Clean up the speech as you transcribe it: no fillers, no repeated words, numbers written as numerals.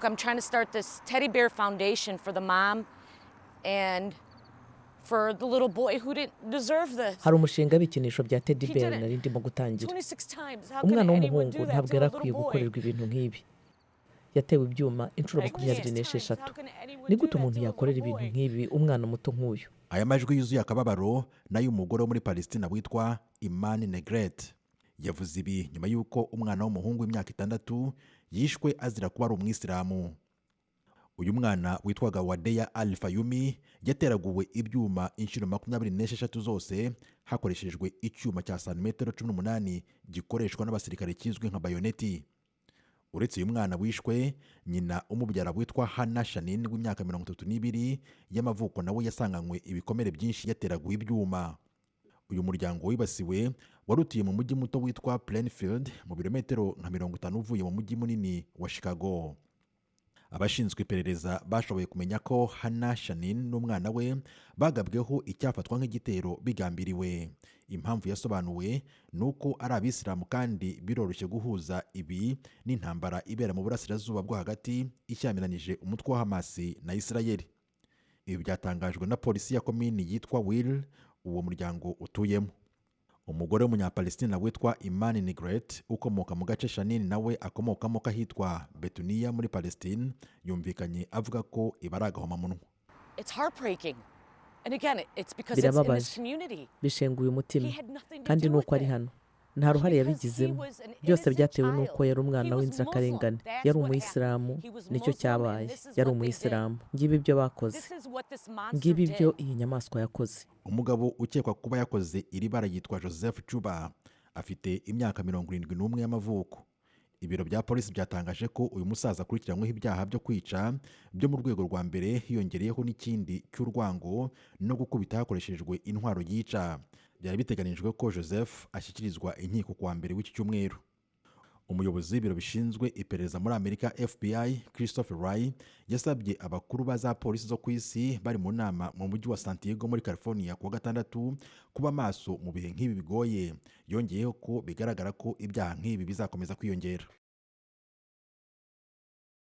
I'm trying to start this teddy bear foundation for the mom and for the little boy who didn't deserve this. Hari umushinga w'ibikinisho bya teddy bear nari ndimo gutangira. Umwana w'umuhungu ntabwo yari akwiye gukorerwa ibintu nk'ibi. Yatewe ibyuma inshuro 26. Ni gute umuntu yakorera ibintu nk'ibi umwana muto nk'uyu? Aya majwi yuzuye akababaro nayo umugore wo muri Palestina witwa Umwana yavuze ibi nyuma y'uko umwana w'umuhungu w'imyaka 6 yishwe azira kuba ari Umwisilamu. Uyu mwana witwaga Wadeya Al-Fayumi yateraguwe ibyuma inshuro 26 zose hakoreshejwe icyuma cya santimetero 18 gikoreshwa n'abasirikare kizwi nka bayoneti. Uretse uyu mwana wishwe, nyina umubyara witwa Hana Shanin w'imyaka 32 y'amavuko nawe yasanganywe ibikomere byinshi yateraguwe ibyuma. Uyu muryango wibasiwe warutuye mu mujyi muto witwa Plainfield mu birometero nka 50 uvuye mu mujyi munini wa Chigaco. Abashinzwe iperereza bashoboye kumenya ko Hana Shanin n'umwana we bagabweho icyafatwa nk'igitero bigambiriwe. Impamvu yasobanuwe nuko ari Abisilamu kandi biroroshye guhuza ibi n'intambara ibera mu burasirazuba bwo hagati ishyamiranyije umutwe wa Hamas na Israel. Ibi byatangajwe na polisi ya komini yitwa Will uwo muryango utuyemo. Umugore w'umunyapalestina witwa Umwana ukomoka mu gace Shanin nawe akomokamo kahitwa Betuniya muri Palestine yumvikanye avuga ko ibaragahoma munwa. Birababaje, bishenguye umutima kandi nuko ari hano nta ruhare yabigizemo. Byose byatewe nuko yari umwana w'inzirakarengane, yari Umwisilamu, nicyo cyabaye, yari Umwisilamu. Ngibi ibyo bakoze, ngibi ibyo iyi nyamaswa yakoze. Umugabo ukekwa kuba yakoze iri bara yitwa Joseph Chuba, afite imyaka 71 y'amavuko. Ibiro bya polisi byatangaje ko uyu musaza akurikiranyweho ibyaha byo kwica byo mu rwego rwa mbere, hiyongereyeho n'ikindi cy'urwango no gukubita hakoreshejwe intwaro yica. Byari biteganijwe ko Joseph ashyikirizwa inkiko kuwa mbere w'iki cyumweru. Umuyobozi w'ibiro bishinzwe iperereza muri Amerika FBI Christopher Wray yasabye abakuru ba za polisi zo ku isi bari mu nama mu mujyi wa San Diego muri California kuwa gatandatu kuba maso mu bihe nk'ibi bigoye. Yongeyeho ko bigaragara ko ibyaha nk'ibi bizakomeza kwiyongera.